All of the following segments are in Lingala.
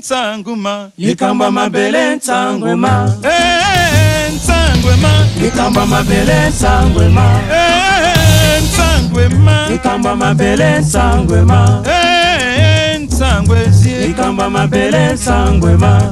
nsanguma likamba mabele nsangwema nsangwema likamba mabele nsangwema nsangwema likamba mabele nsangwema nsangwezi likamba mabele nsangwema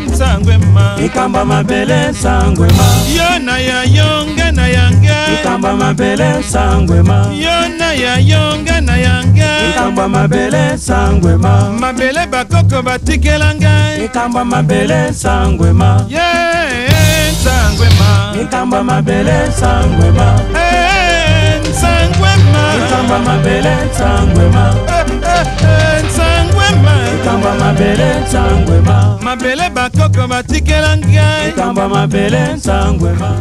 nsangwema likamba mabele nsangwema yona ya yonga na yanga likamba mabele nsangwema yona ya yonga na yanga likamba mabele nsangwema mabele bakoko batikela ngai likamba mabele nsangwema nsangwema likamba mabele nsangwema nsangwema likamba mabele nsangwema nsangwema likamba mabele nsangwema mabele bakoko batikela ngai likamba mabele nsangwema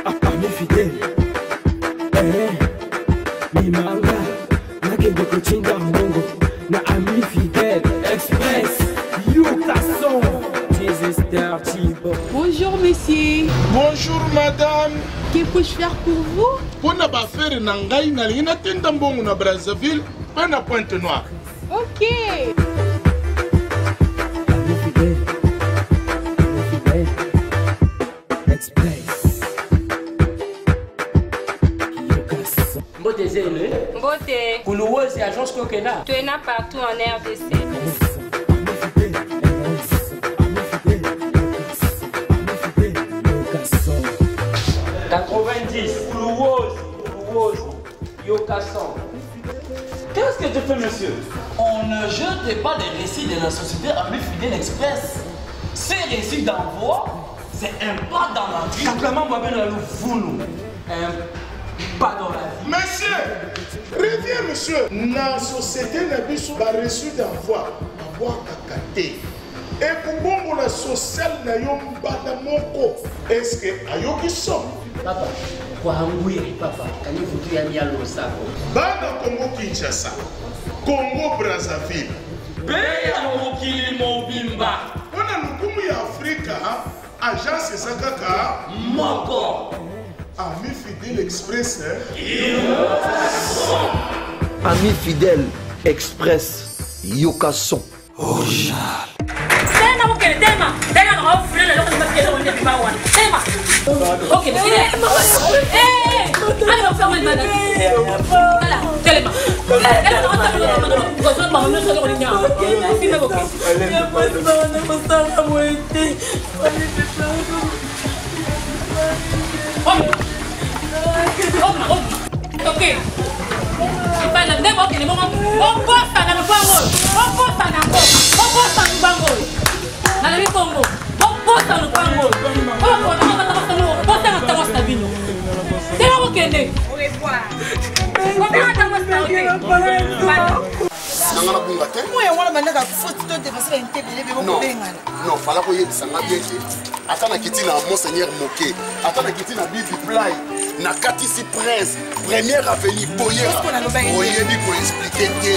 Ami fidèle, Mimanga, nakende kuchinja Mungu na Ami fidèle express. Yukason, Jesus Tertibo. Bonjour monsieur. Bonjour madame. Que puis-je faire pour vous? Pour na bafere na ngai na lina tenda mbongo na Brazzaville, pas na Pointe Noire. Ok. Ami fidèle, express. Yukason. Mbote zele. Mbote. Kuluwozi agence kokena. Tu es là partout en RDC. 90. Kuluwozi. Yokason. Qu'est-ce que tu fais, monsieur? On ne jette pas les récits de la société Ami Fidèle Express. Ces récits d'envoi, c'est un pas dans la vie. Simplement, moi, ben, un pas dans la vie. Monsieur, reviens monsieur. Na société na biso ba reçu d'envoi, ba bois kakate. Et pour bon la sociale na yo mbala moko. Est-ce que ayoki so? Papa, kwa hangouye, papa, kani futu ya miya losako. Bana Congo Kinshasa, Congo Brazzaville. Beya mokili mobimba. On a lukumu ya Afrika, agence Zakaka, Moko. Ami Fidèle Express. Ami Fidèle Express Yokason original. Ok, non, fala ko yebisa nga bien ke ata na kiti na Monseigneur Moké, ata na kiti na Bibi Play, na kati si prince, première avenue Boyera. Oyebi ko expliquer te.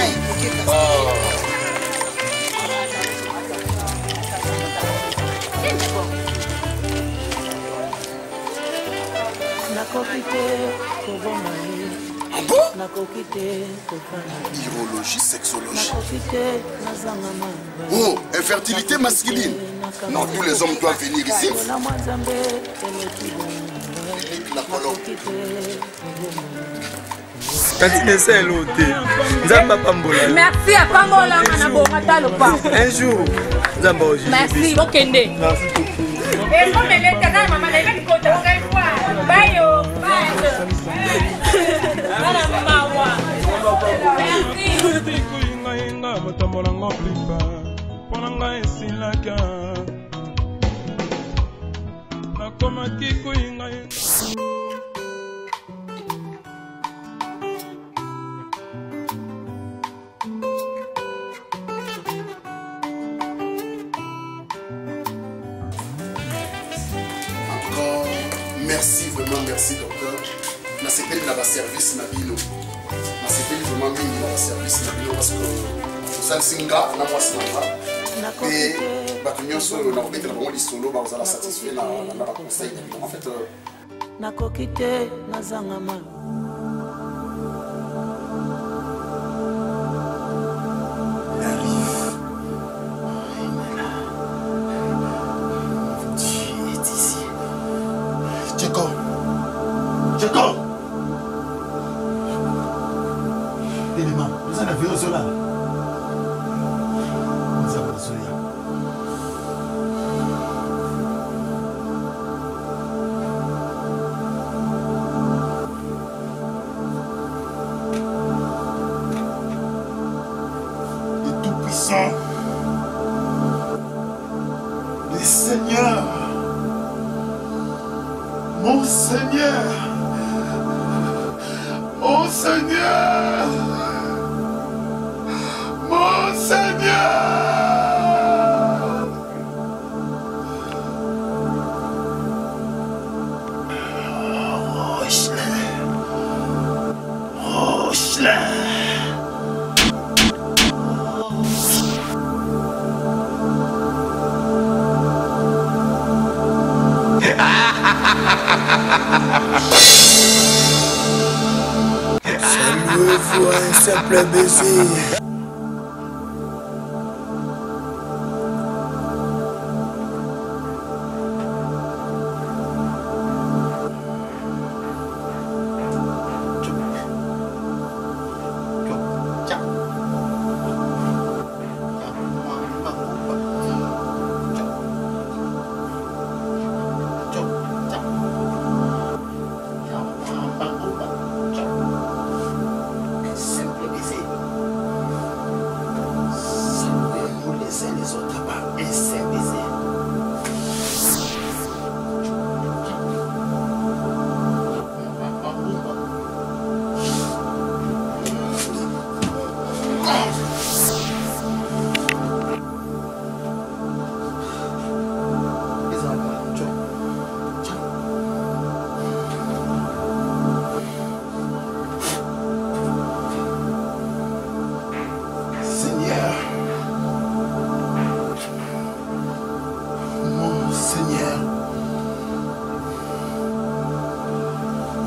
Urologie, sexologie. Oh, infertilité masculine. Non, tous les hommes doivent venir ici. La colombe. Merci à Pambola, un jour, merci, ok. Merci Encore, merci, vraiment merci docteur. Na sepeli na ba service na bino. Na sepeli vraiment mingi na ba service na bino parce que osalsinga na mwasi na nga. Et bato nyonso na kobetela bango lisolo bazala satisfait na ba conseil na bino. En fait, nakoki te nazangama Non, nous allons faire cela. Nous allons cela. Le Tout-Puissant, le Seigneur, mon Seigneur, mon Seigneur, mon Seigneur. Saluez-vous un simple baiser.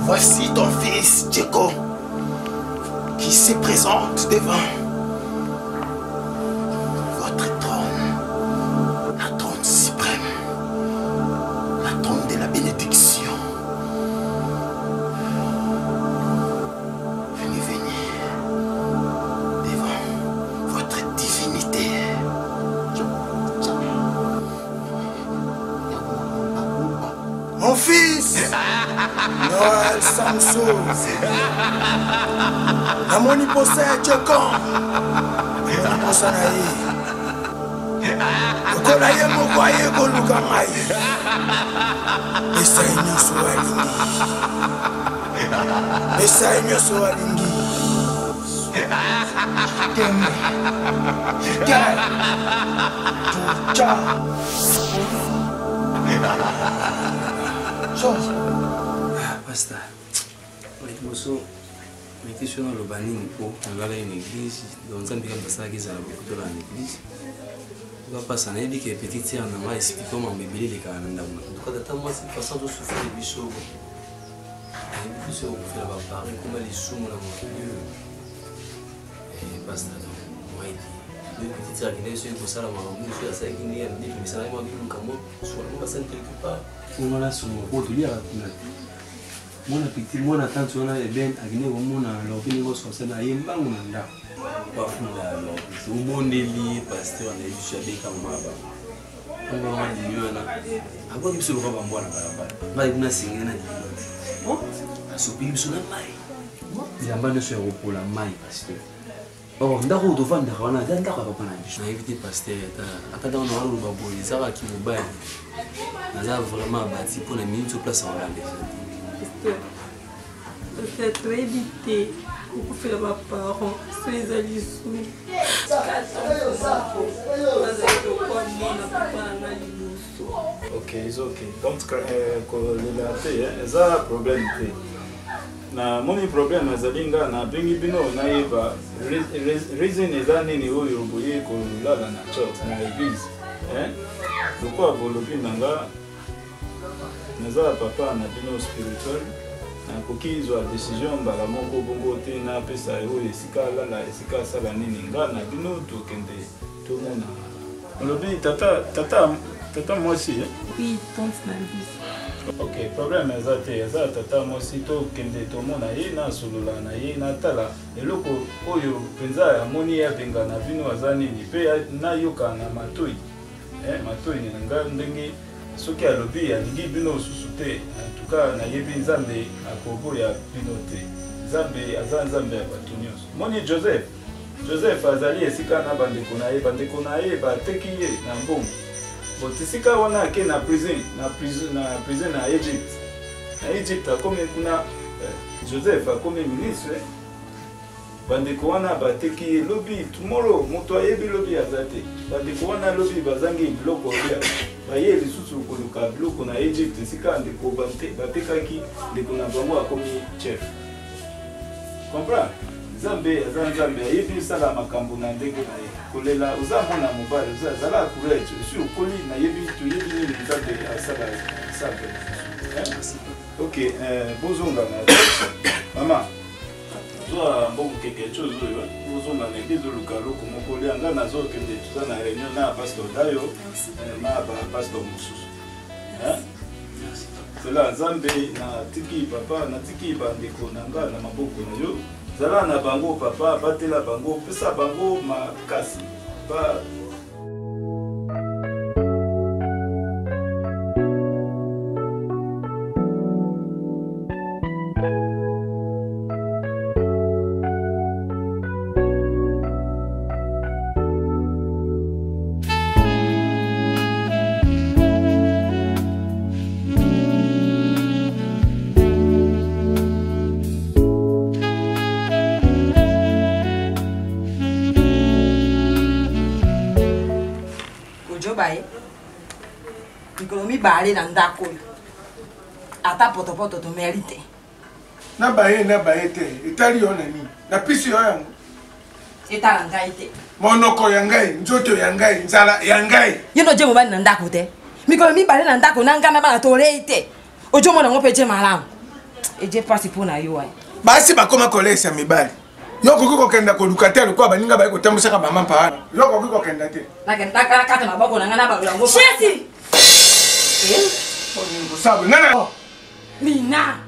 Voici ton fils, Diego, qui se présente devant votre trône, la trône suprême, la trône de la bénédiction. Venez devant votre divinité. Mon fils, Noël Samson, namoni posa ya Diego, namoni posa na ye, lokola ye moko aye koluka ngai, esai nyonso alingi, esai nyonso alingi, keme, tucha, chose. Basta. Moso, mettez sur le banning pour aller à une église. Donc, ça me fait passer qu'ils allaient beaucoup dans l'église. On va passer à l'église qui est petite et on a expliqué comment bébé les canards. Donc, quand moi, c'est façon de souffrir les bichons. Les bichons pour faire la parole, comment les sous mon amour. Et basta. Moi, il dit, deux petites sœurs qui n'ont pas eu pour ça, la maman, je suis à ça qui n'y a dit, mais ça n'a pas vu le camo, soit on va s'en quelque part. On a son mot, tu lis à la mon petit, mon attention là est bien agné au monde à l'opinion sur scène à Yemba ou Nanda. Pas fou là, c'est au monde lié, pasteur, on est juste avec un maba. On va voir les lieux là. À quoi tu se le vois en bois là bas. Va y venir signer là. Oh, à ce pays sur la maille. Il y a pas de sur pour la maille pasteur. Oh, ndako to vanda wana ndako papa na biso. Na éviter pasteur ata dans na ruba boy, ça va qui vous baille. Na za vraiment bâti pour la minute sur place en Hollande. Peut-être éviter pour faire ma parent, c'est les alissous. Ok, it's okay. Donc, ça problème. Na moni problème azalinga na bengi bino na yeba reason ezani ni oyo boye ko lala na church na église pourquoi bolobi nanga naza papa na bino spirituel na kokizwa décision mbala moko bongo te na pesa oyo esika lala esika sala nini nga na bino tokende tomona olobi tata moi aussi oui tante na bisi Ok, problème est ça tata moi sito kende to mona ye na sulula na ye na tala eloko oyo penza amoni ya benga na vino azani ni pe na yoka na matoi matoi ni nga ndenge soki alobi ya lingi bino susute en tout cas na yebi nzambe akobo ya bino te nzambe azanzambe ya bato nyonso moni Joseph azali esika na bandeko na ye bateki ye na mbongo botisika wana ke na prison na Egypt akomi kuna Joseph akomi ministre bandeko wana bateki ye lobi tomorrow moto ayebi lobi azate bandeko wana lobi bazangi biloko ya baye lisusu koluka biloko na Egypt esika ndeko batekaki ndeko na bango akomi chef comprends Zambe ayebi sala makambo na ndenge na ye kolela uzamona mobile uzazala courage sur koli na yebi to yebi ni nzambe asala sabe OK bozonga na mama zo mbongo quelque chose yo bozonga na bizo lukalo komo kolia nga na zo kende tuza na réunion na pasteur Dayo na pasteur Mususu cela Zambe na tiki papa na tiki bandeko na nga na maboko na yo zala na bango papa batela bango pesa bango makasi ba Mikolomi bale na ndako ata poto to mérite na baye te etali yo nani na pisi yo yango etala ngai te monoko ya ngai nzoto ya ngai nzala ya ngai yeno je mobali na ndako te mikolomi bale na ndako na ngana bana tole te ojo mona ngo peje malamu eje pasi pona yo ai basi bakoma kolesa mibali yoko kiko kenda ko lukatelo kwa baninga baye ko tambusaka mama pa yoko kiko kenda te la kenda kata maboko na ngana ba ngo shesi sabe nana Lina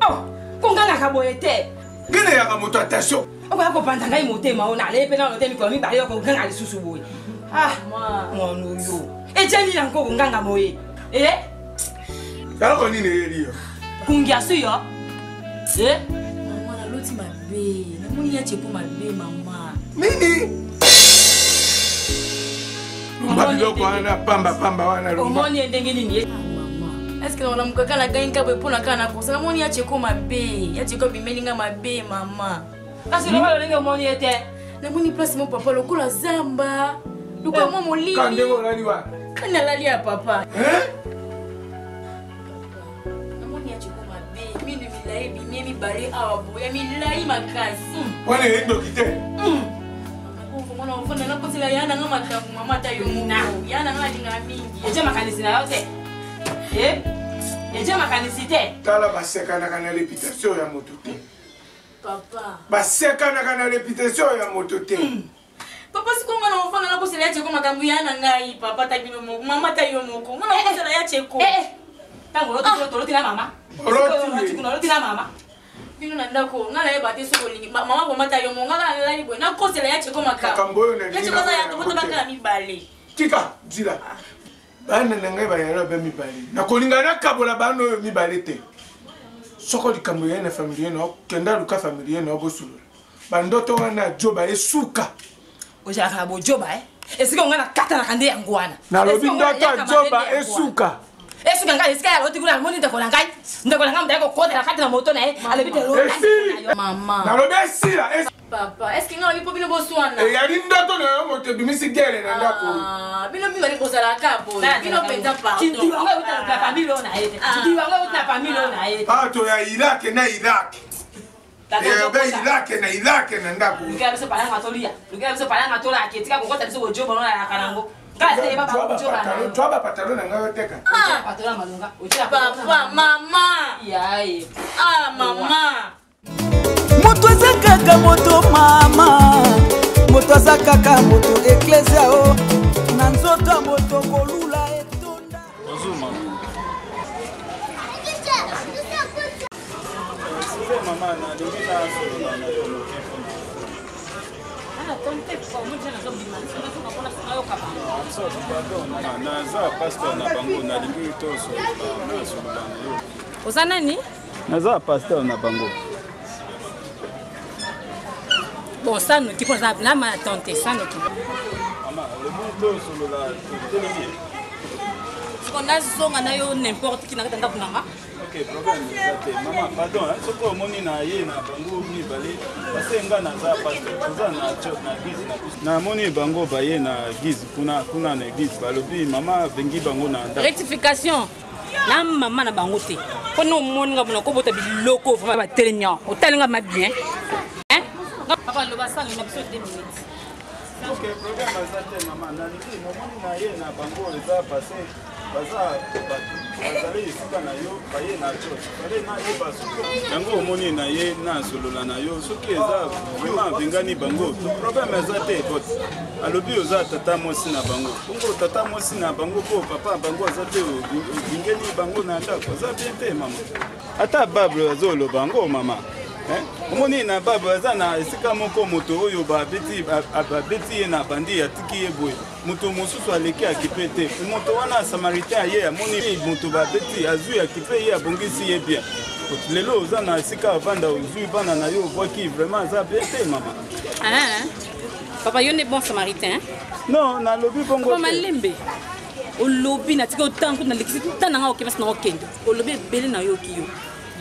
oh kongana kaboyete gene ya kamoto attention oba ko panta ngai motema ona le pena no temi ko mi bale ko nganga lisusu boy ngono yo ejeni yango nganga moye Kalo nini yeliyo kungia suyo mama na loti mabe na muni ya chepo mabe mama nini Mabilo kwa na pamba wana rumba. Omoni ndenge nini? Mama. Est-ce que on a mukaka na gainka be pona kana ko sala moni ya cheko mabe. Ya cheko bimelinga mabe mama. Kasi lo balo ndenge omoni ete. Na moni place mon papa lokula zamba. Luko mo molini. Kande ngo lali wa. Kana lali ya papa. Na moni ya cheko mabe. Mimi milai bimemi bale awa boya milai makasi. Wana endo kite. Mwana mfuna na kutila yana ngama tamu mama tayo na yana ngama dinga mingi eje makanisi na yote eje makanisi te tala baseka na kana reputation ya moto te papa baseka na kana reputation ya moto te papa sikonga na mfuna na kutila yache kwa makambu yana ngai papa tabino moko mama tayo moko mwana kutila yache ko tango loti na mama loti na mama bino na ndako ngala ye bate soko lingi mama ko mata yo monga ngala lali boy na kosela ya cheko maka ya cheko za ya to baka mibale tika dila bana ngai ba yara ba mibale na kolinga na kabola bano yo mibale te soko likambo ya na familia no kenda luka familia no bosulu bandoto wana joba esuka oja kana bo joba esika ngana kata na kande yangu wana na lobi ndoto joba esuka esuka ngai esika ya loti kuna moni ndako na ngai ndako na ngai ndako kota na kata na moto na alebite lo mama na lobi esila papa est-ce que ngala bipo bino boswana e yali ndoto na yo moto bimisi gere na ndako bino mi bali bosala kapo bino penda pa ndi wango uta family na ete ndi wango uta family na ete to ya Iraq na Iraq Iraq na ndako luka biso pala ngatolia ketika kokota biso bojoba na kanango kase baba bojoba toba patalo na ngayo teka patalo malunga ujira papa mama yae mama moto azakaka moto mama moto azakaka moto eklesia o na nzoto moto kolula etonda Ozuma naza pasteur na bango nalingi toso oza nani? naza pasteur na bango. Bon, ça nous dit qu'on a la main à tenter, ça nous dit. On a son n'importe qui n'a pas de ok, problème. Maman, pardon, ce que mon ina ye na bango ni balé, parce que nga na za pasteur, na church na église na moni bango ba ye na église, kuna na église balobi maman vengi bango na nda. Rectification. Na maman na bango te. Kono moni nga ko bota biloko vraiment ba telenya. O talinga ma bien. Papa, le bassin, il a besoin de 2 minutes. Ok, problème à maman. Nani, momoni na ye na bango les a passé. Bazali isika na yo, baye na church. Bale na ye basuko. Yango omoni na ye na solola na yo. Soki eza vraiment bengani bango. Problème eza te but. Alobi oza tata mosi na bango. Bongo tata mosi na bango po papa bango aza te bingeni bango na ndako. Aza bien te mama. Ata Bible azolo bango mama. Omoni na baba za na esika moko moto oyo babeti ye na bandi ya tiki ye boye moto mosusu aleki akipe te moto wana samaritain ye amoni moto babeti azwi akipe ye abongisi ye bien lelo oza na esika avanda ozwi bana na yo voki vraiment aza bien te mama. Papa yo ne bon samaritain? Non, na lobi bongo. Papa malembe o lobi na tiki otango na lekisi tananga okebasi na okende o lobi bele na yo kiyo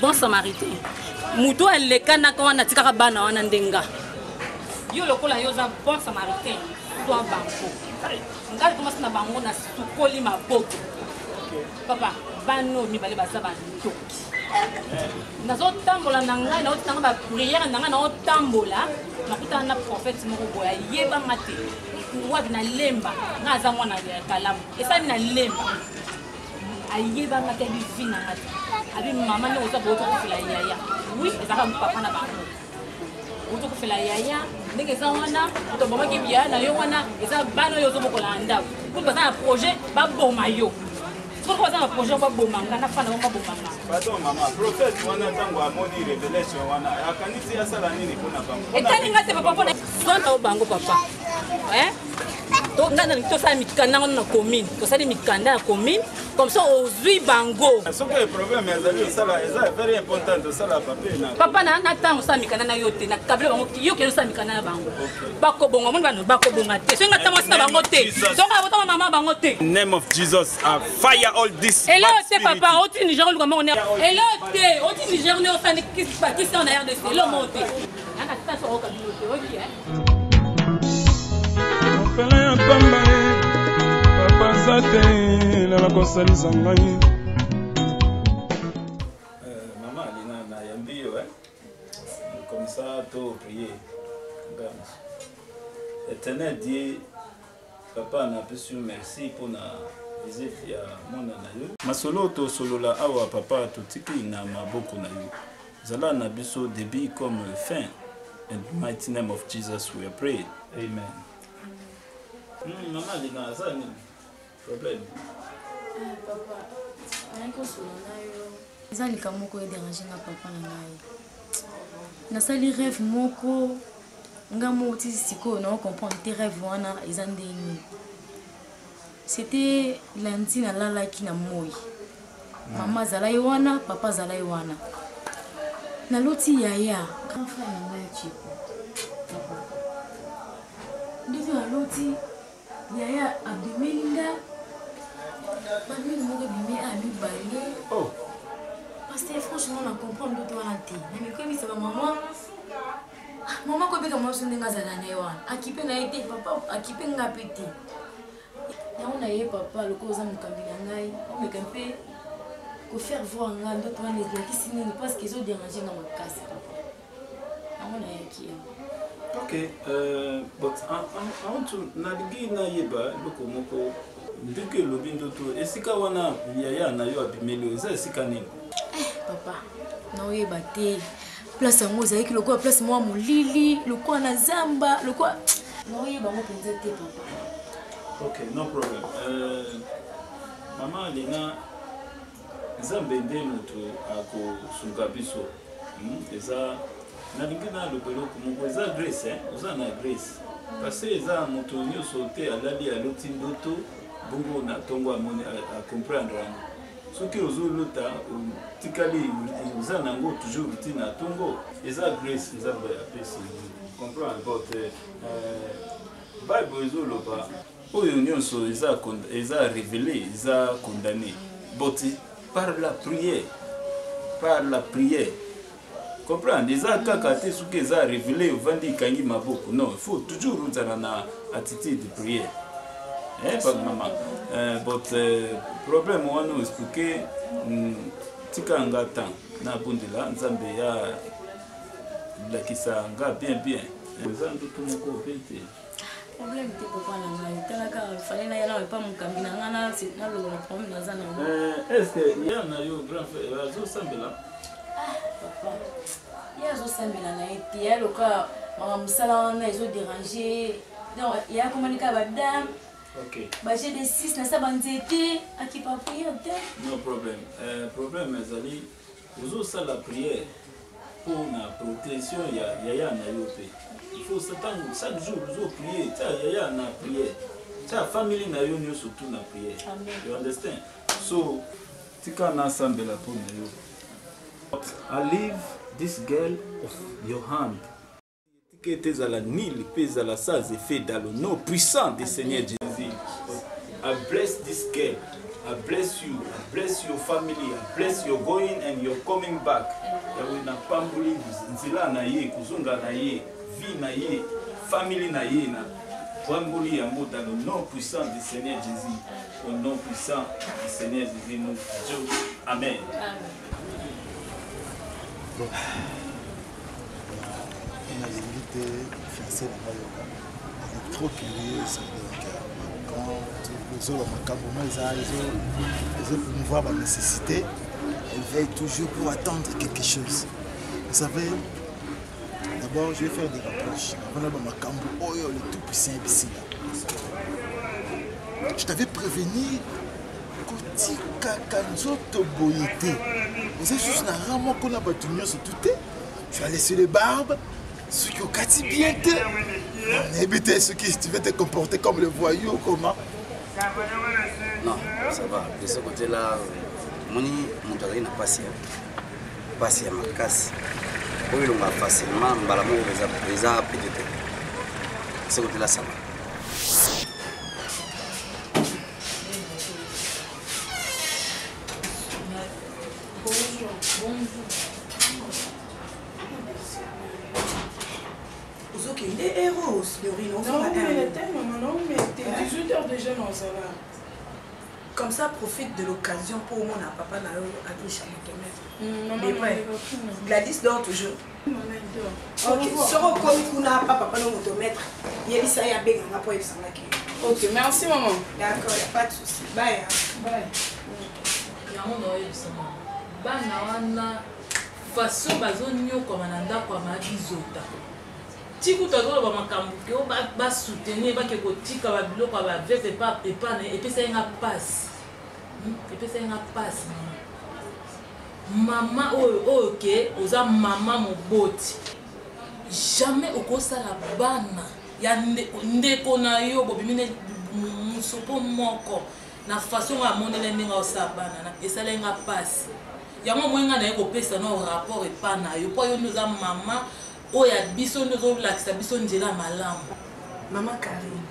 bon samaritain. Muto alekana kwa na tika bana wana ndenga. Yo lokola yo za bon samaritain. Toi bango. Ngali commence na bango na sukoli maboto. Papa, bano mi bale basa bandoki. Nazo tambola na ngai na otanga ba prière na ngai na otambola. Nakuta na prophète moko boya yeba mate. Wabi na lemba na za mwana ya kalamu. Esa na lemba. Ayeba ngate bivina ngate. Abi maman ne oza boto ko fela yaya. Oui, ezaka papa na bango. Boto ko fela yaya, ndenge za wana, to mama ki biya na yo wana, eza bano yo zo bokola ndako. Ko baza na projet ba boma yo. Ko baza na projet ba boma ngana fana ba boma. Pardon mama, prophète wana tango amoni revelation wana. Akanisi asala nini kuna bango. Etani ngate papa pona zonta bango papa. To ngana to sa mikanda na commune, to sa mikanda ya commune. Comme ça, aux bango. Ce que le problème est, c'est very important de ça la papier. Papa na temps ça mikana na yote na kable bango yo ke ça mikana na bango. Bako bongo mon bano bako bonga te. So ngata masa bango te. Donc abota mama bango te. Name of Jesus, fire all this. Hello te papa, oti Niger lu comment on est. Hello te, oti Niger ne osane qui c'est en RDC. Hello monte. Naka ta so ka bilote, OK Pela pamba papa zate la kosalisa ngai. Maman Lina na yambi comme ça to prier. Éternel Dieu, papa na pesu merci pour na visite ya mona na yo. Masolo to solola awa papa to tiki na maboko na yo. Zala na biso début comme fin. In the mighty name of Jesus we pray. Amen. Maman Lina ça ni problème. Papa, nako solola yo. Eza likamoko e déranger na papa na ngai. Nasali rêve moko nga moti siko na comprendre tes rêves wana eza ndeni. C'était lundi na lala ki na moi. Mama zala wana, papa zala wana. Na loti yaya, grand frère na ngai chiko. Ndivyo na loti yaya abimelinga. Bami moko bimi ami balé. Oh. Parce que franchement on comprend de toi la tête. Mais comme c'est maman maman ko beka mo sunde ngazala na yawa. Akipe na été papa akipe nga petit. Na on a yé papa le cause am kambila ngai. On me camper ko faire voir nga ndo toi les qui signe parce qu'ils ont dérangé dans ma casse papa. Na on a yé qui. OK, but I want to navigate na yeba loko moko ndike lobindo to esika wana yaya na yo abimelo eza esika nini? Papa, na oyeba te. Place yango ezali ki lokola place mwa molili, lokola na zamba, lokola na oyeba ngo penza te papa. OK, no problem. Mama Lina Zambende moto ako sunga biso. Eza nalingi na lobeloko moko eza grâce oza na grâce parce que eza moto nyonso te alali aloti ndoto bongo na ntongo amoni acomprendre yango soki ozolota tikali oza nango toujours ntina ntongo eza grâce nzambe apesi comprendre but bible ezoloba oyo nyonso eza révélé eza condamné but par la prière comprendre eza kaka te soki eza révélé ovandi ikangi maboko non il faut toujours ozala na attitude de prière pas maman but problème wana expliqué tika nga temps na bundela nzambe ya lakisa nga bien eza ndoto moko obete problème te papa na ngai talaka fallait na yala pas mon kambi na ngana c'est na le problème na zana est-ce que ya na yo grand frère azo sambela papa ya zo sambela na ete ya loka msala na ezo déranger donc ya communiquer ba dame OK ba j'ai des 6 na sa banzete aki pa prière te no problème problème ezali ozo sala prière pour la protection ya na yo pe il faut s'attendre chaque jour ozo prier ta ya na prière ta famille na yo nyo surtout na prière you understand so tika na sambela pour na yo I leave this girl of your hand que tes à la nil pèse à la saz et fait dans le nom puissant du Seigneur Jésus. I bless this girl. I bless you. I bless your family. I bless your going and your coming back. Yawe na pambuli nzila na ye kuzunga na ye vie na ye family na ye na pambuli yango dans le nom puissant du Seigneur Jésus. Au nom puissant du Seigneur Jésus nous disons amen. Bon. On a invité fiancé dans Mayoka. Elle est trop curieuse. Quand les autres ils ont promouvoir la nécessité, elle veille toujours pour attendre quelque chose. Vous savez, d'abord je vais faire des rapproches. Le tout puissant ici. Je t'avais prévenu que c'est juste un rameau qu'on a battu sur tout. Tu as laissé les barbes. Ce qui est bien, éviter ce qui tu veux te comporter comme le voyou, comment? Non, ça va. De ce côté-là, mon travail n'a pas si à ma casse. Oui, on va facilement, les a pété. De ce côté-là, ça va. Bonjour. Les héros, non, mais maman, mais t'es 18h déjà dans ça là. Comme ça, profite de l'occasion pour mon papa n'a pas de Gladys dort toujours. Ok, sur le coin qu'on a papa n'a motomètre. Il y a ça y a bien un rapport avec ça. Ok, merci maman. D'accord, il n'y a pas de souci. Bye. Bye. Il y a un moment où il y a façon bazonyo comme un ndako amabizota. Tiku tozolo ba makambu ke o ba soutenir ba ke kotika ba biloko ba vete pas et puis ça nga passe. Et puis ça nga passe. Maman OK, oza maman moboti. Jamais okosa la bana ya ndeko na yo bobimine musopo moko na façon à monela ndinga osabana na esala nga passe. Yango mwenga na yeko pesa no rapport et pas na yo po yo nous a maman oh ya biso nous lakisa biso njela malamu. Maman Karine.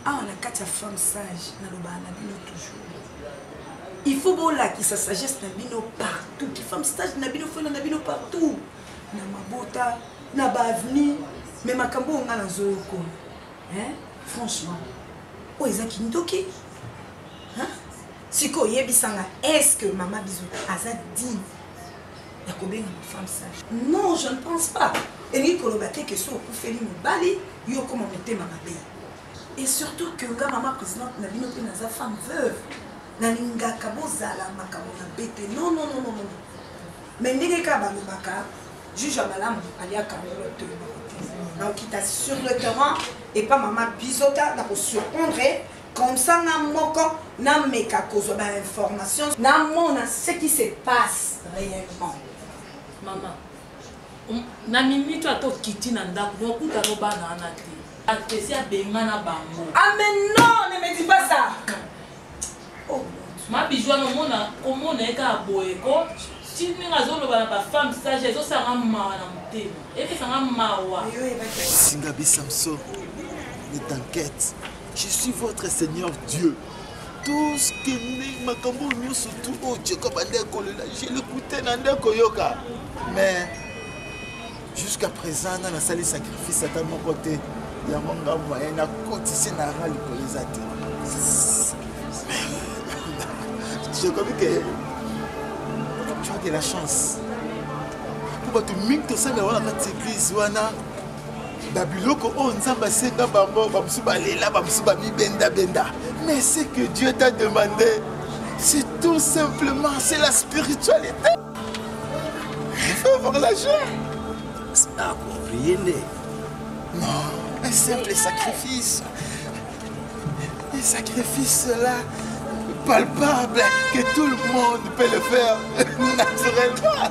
Ah on a quatre femmes sages na loba na bino toujours. Il faut bola qui sa sagesse na bino partout. Qui femme sage na bino fona na bino partout. Na mabota, na ba avenue, mais makambo nga na zoyoko. Hein? Franchement. Oh ezaki ndoki. Hein? Siko yebisanga, est-ce que maman biso aza digne? Il y a une femme sage. Non, je ne pense pas. Et il y a que ce fait bali, il y a comment mettre ma bébé. Et surtout que maman présidente n'a pas une femme veuve. Naninga kabozala makamona bête. Non. Mais n'est pas baka juge à malam alia kamolo. Donc il est sur le terrain et pas maman bisota pour surprendre. Comme ça, n'a meka kozo ba information, n'a mona ce qui se passe réellement. Maman, na mimito ato kiti na ndako bokuta no bana ana te atesi abenga na bango. Ah mais non, ne me dis pas ça. Oh, ma bijou no mona komona eka boyeko tini ngazolo bana ba femme sage zo sanga mawa na mutema eke sanga mawa. Singabi Samson, ne t'inquiète, je suis votre Seigneur Dieu. Tout ce que ne makambo nous surtout au Dieu comme andeko là, je l'écoutais nandeko yoka. Mais jusqu'à présent, on a sali sacrifice à mon côté. Il y a mon gars moyen à côté ici na rali pour les athées. Je crois que tu as de la chance. Pour que tu minques tout ça, mais on a notre église, wana. Babiloko on nzamba senga bambo bamsuba lela bamsuba mi benda benda. Mais ce que Dieu t'a demandé, c'est tout simplement, c'est la spiritualité. Il faut avoir la joie. Ah, rien. Non, un simple sacrifice. Un sacrifice là, palpable, que tout le monde peut le faire naturellement.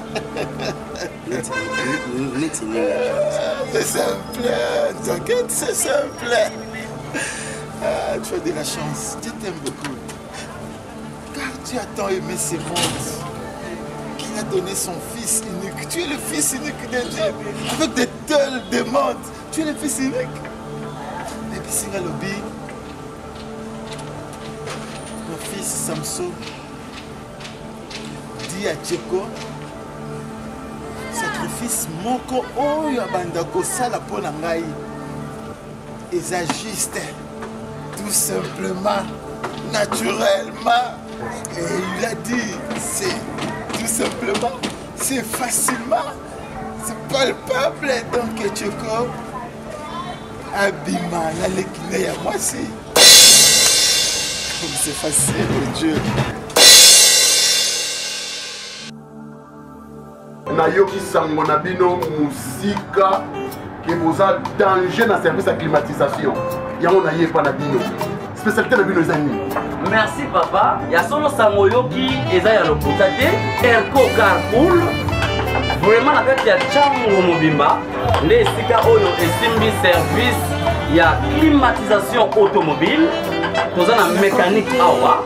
C'est simple, t'inquiète, c'est simple. Ah, tu as de la chance, Dieu t'aime beaucoup. Car tu as tant aimé ce monde qu'il a donné son fils unique. Tu es le fils unique de Dieu. Avec de telles demandes, tu es le fils unique. Et puis c'est lobby. Mon fils Samson dit à Tcheko, sacrifice moko oyo abanda kosala pona ngai eza juste, tout simplement, naturellement. Et il a dit, c'est tout simplement, c'est facilement, c'est palpable. Donc Tcheko abima la lekine ya mwasi. C'est facile, mon Dieu. Nayoki sango na bino musika ke boza danger na service à climatisation. Yango na ye pa na bino. Spécialité na bino ezani. Merci papa. Ya solo sango yoki eza ya lokuta te. Airco Carpool. Vraiment na kati ya chango mobimba nde esika oyo esimbi service ya climatisation automobile. Toza na mécanique awa.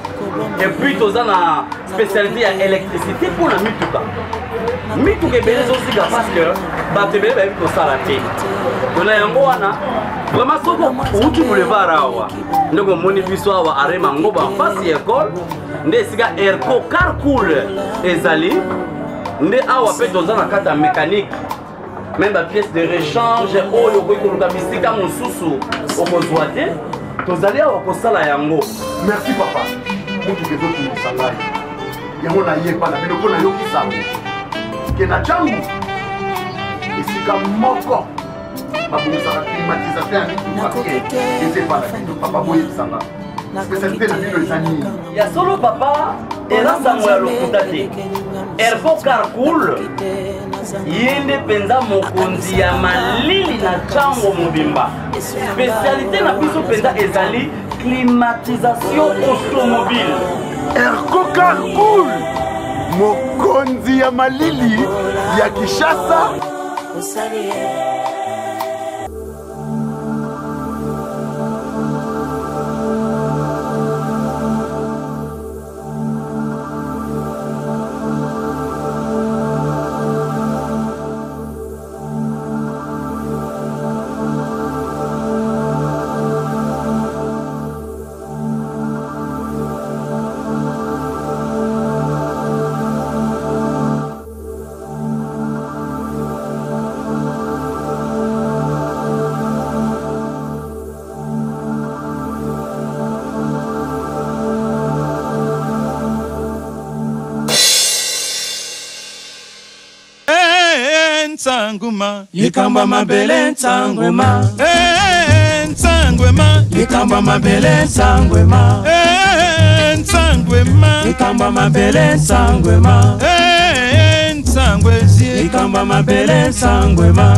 Et puis toza na spécialité ya électricité pour la mituka. Mituka ebele ezosika parce que bato ebele bayebi kosala te. Tona yango wana vraiment soko outi boulevard awa ndeko omoni biso awa arema ngoba mpasi ya école nde esika Airco Carpool ezali nde awa mpe toza na kati ya mécanique même bapièce de rechange oyo okoki koluka bisika mosusu okozwa te tozali awa kosala yango. Merci papa. Mutuka ezotungisa ngai yango nayepa na bino mpo nayokisango ke na jangu esika moko babongisaka climatisation ya mituka ezepala bino papa boyebisanga spécialité na bino eza nini ya solo papa eza sango ya lokuta te. Airco Carpool ye nde mpenza mokonzi ya malili na ntango mobimba. Spécialité na biso mpenza ezali climatisation automobile. Airco Carpool mokonzi ya malili ya Kinshasa. Nsanguma likamba mabele nsangwema Nsangwema likamba mabele nsangwema Nsangwema likamba mabele nsangwema Nsangwezi likamba mabele nsangwema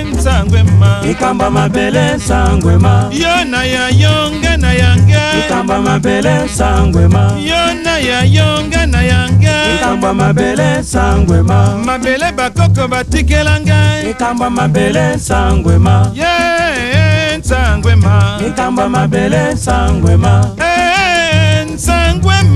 Nsangwema likamba mabele nsangwema yona ya yonga na yanga likamba mabele nsangwema yona ya yonga na yanga Ekamba mabele sangwema. Mabele bakoko batikela ngai. Ekamba mabele sangwema. Yeah, sangwema. Ekamba mabele sangwema. Sangwema.